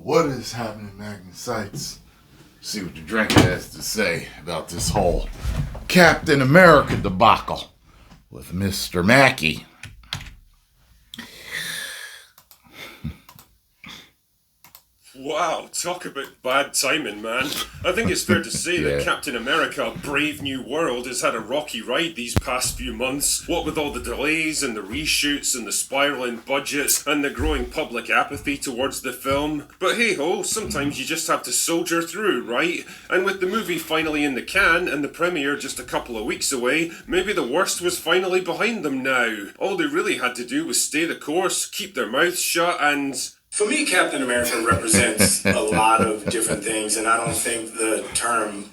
What is happening, Magnus sites? See what the drinker has to say about this whole Captain America debacle with Mr. Mackey. Wow, talk about bad timing, man. I think it's fair to say that Captain America, Brave New World, has had a rocky ride these past few months. What with all the delays and the reshoots and the spiralling budgets and the growing public apathy towards the film. But hey-ho, sometimes you just have to soldier through, right? And with the movie finally in the can and the premiere just a couple of weeks away, maybe the worst was finally behind them now. All they really had to do was stay the course, keep their mouths shut and... For me, Captain America represents a lot of different things, and I don't think the term,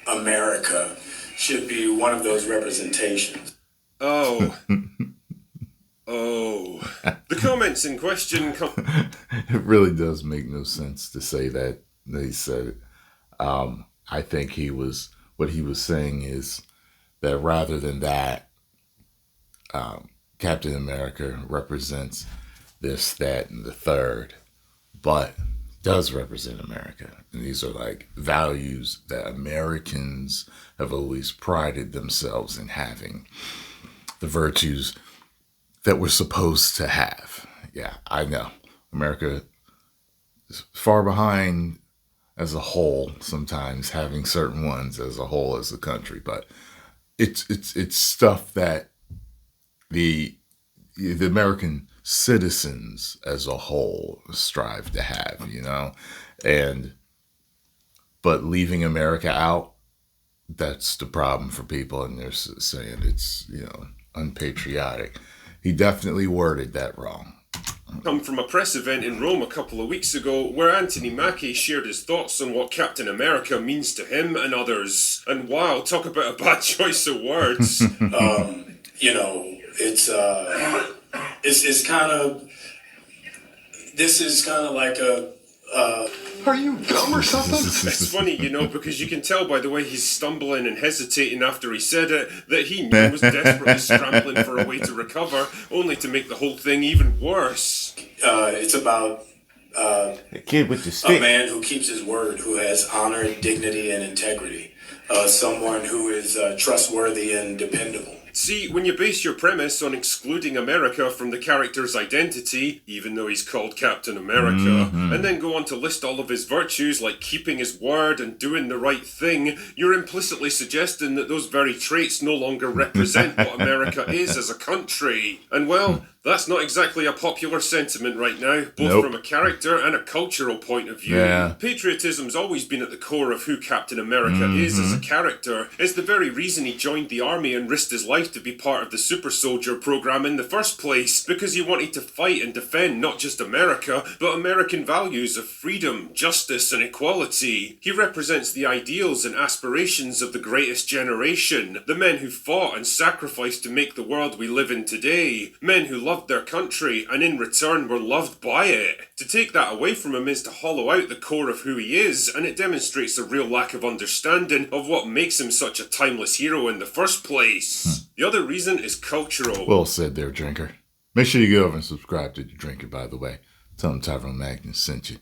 America should be one of those representations. Oh. The comments in question It really does make no sense to say that he said it. I think what he was saying is that rather than that, Captain America represents this, that, and the third, but does represent America. And these are like values that Americans have always prided themselves in having. The virtues that we're supposed to have. Yeah, I know. America is far behind as a whole, sometimes having certain ones as a whole as a country, but it's stuff that the American citizens as a whole strive to have, but leaving America out, that's the problem for people, and they're saying it's, unpatriotic. He definitely worded that wrong. Come from a press event in Rome a couple of weeks ago where Anthony Mackie shared his thoughts on what Captain America means to him and others. And wow, talk about a bad choice of words. This is kind of like a... Are you dumb or something? It's funny, because you can tell by the way he's stumbling and hesitating after he said it that he knew he was desperately scrambling for a way to recover, only to make the whole thing even worse. It's about a kid with the stick. A man who keeps his word, who has honor, dignity, and integrity. Someone who is trustworthy and dependable. See, when you base your premise on excluding America from the character's identity, even though he's called Captain America, and then go on to list all of his virtues like keeping his word and doing the right thing, you're implicitly suggesting that those very traits no longer represent what America is as a country. And well, that's not exactly a popular sentiment right now, both from a character and a cultural point of view. Yeah. Patriotism's always been at the core of who Captain America is as a character. It's the very reason he joined the army and risked his life to be part of the super soldier program in the first place, because he wanted to fight and defend not just America, but American values of freedom, justice, and equality. He represents the ideals and aspirations of the greatest generation, the men who fought and sacrificed to make the world we live in today, men who loved their country and in return were loved by it. To take that away from him is to hollow out the core of who he is, and it demonstrates a real lack of understanding of what makes him such a timeless hero in the first place. The other reason is cultural. Well said there, drinker. Make sure you go over and subscribe to the drinker, by the way. Tell him Tyrone Magnus sent you.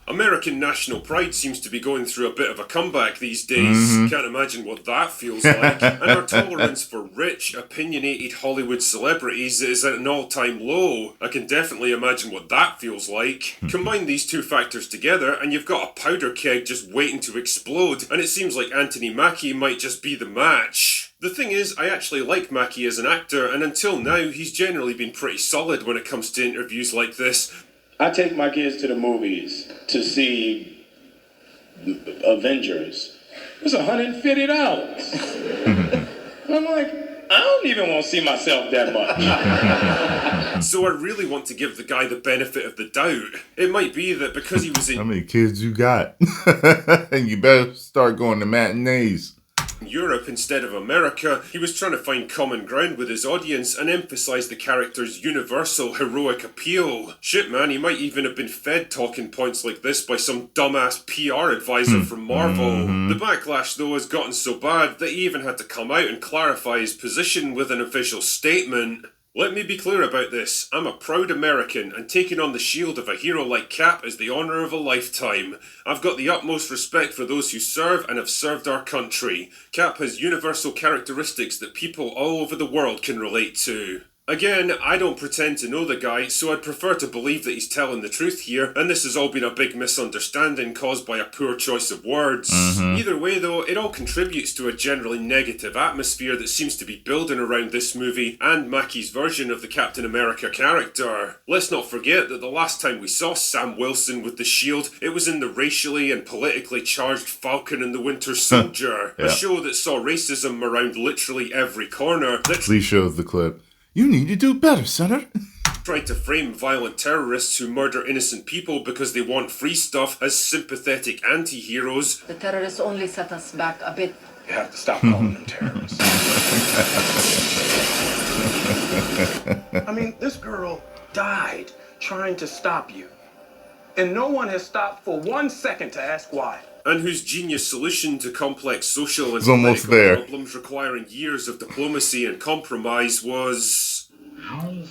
American national pride seems to be going through a bit of a comeback these days. Can't imagine what that feels like. And our tolerance for rich, opinionated Hollywood celebrities is at an all-time low. I can definitely imagine what that feels like. Combine these two factors together and you've got a powder keg just waiting to explode, and it seems like Anthony Mackie might just be the match. The thing is, I actually like Mackie as an actor, and until now, he's generally been pretty solid when it comes to interviews like this. I take my kids to the movies to see Avengers. It's $150. I'm like, I don't even want to see myself that much. So I really want to give the guy the benefit of the doubt. It might be that because he was in... How many kids you got? And you better start going to matinees. Europe instead of America, he was trying to find common ground with his audience and emphasise the character's universal heroic appeal. Shit man, he might even have been fed talking points like this by some dumbass PR advisor from Marvel. The backlash though has gotten so bad that he even had to come out and clarify his position with an official statement. Let me be clear about this. I'm a proud American, and taking on the shield of a hero like Cap is the honour of a lifetime. I've got the utmost respect for those who serve and have served our country. Cap has universal characteristics that people all over the world can relate to. Again, I don't pretend to know the guy, so I'd prefer to believe that he's telling the truth here, and this has all been a big misunderstanding caused by a poor choice of words. Either way though, it all contributes to a generally negative atmosphere that seems to be building around this movie and Mackie's version of the Captain America character. Let's not forget that the last time we saw Sam Wilson with the shield, it was in the racially and politically charged Falcon and the Winter Soldier, a show that saw racism around literally every corner. Please show the clip. You need to do better, Senator. Tried to frame violent terrorists who murder innocent people because they want free stuff as sympathetic anti-heroes. The terrorists only set us back a bit. You have to stop calling them terrorists. I mean, this girl died trying to stop you. And no one has stopped for 1 second to ask why. And whose genius solution to complex social and almost political there. problems requiring years of diplomacy and compromise was... The thing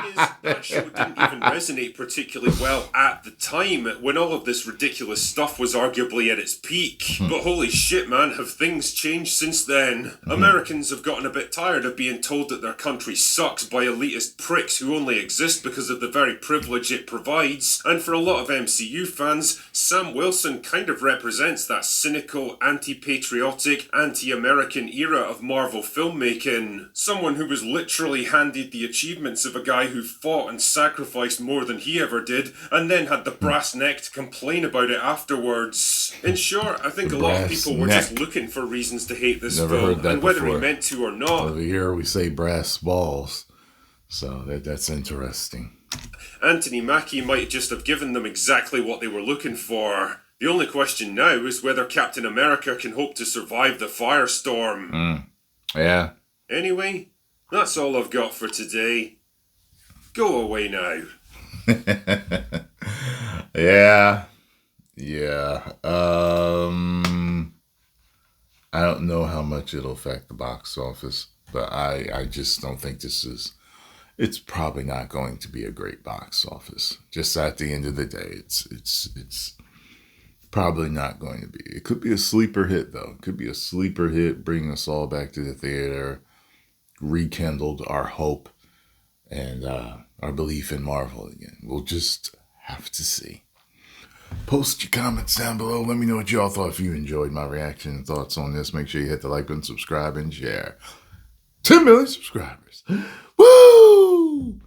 is, that show didn't even resonate particularly well at the time, when all of this ridiculous stuff was arguably at its peak. But holy shit, man, have things changed since then? Americans have gotten a bit tired of being told that their country sucks by elitist pricks who only exist because of the very privilege it provides, and for a lot of MCU fans, Sam Wilson kind of represents that cynical, anti-patriotic, anti-American era of Marvel filmmaking. Someone who was literally handed the achievements of a guy who fought and sacrificed more than he ever did, and then had the brass neck to complain about it afterwards. In short, I think a lot of people were just looking for reasons to hate this film, and whether he meant to or not. Over here we say brass balls, so that's interesting. Anthony Mackie might just have given them exactly what they were looking for. The only question now is whether Captain America can hope to survive the firestorm. Yeah. Anyway, that's all I've got for today. Go away now. Yeah. I don't know how much it'll affect the box office, but I just don't think it's probably not going to be a great box office. Just at the end of the day, it's probably not going to be. It could be a sleeper hit though. It could be a sleeper hit, bringing us all back to the theater, rekindled our hope and our belief in Marvel again. We'll just have to see. Post your comments down below. Let me know what y'all thought. If you enjoyed my reaction and thoughts on this, make sure you hit the like button, subscribe, and share. 10 million subscribers. Woo!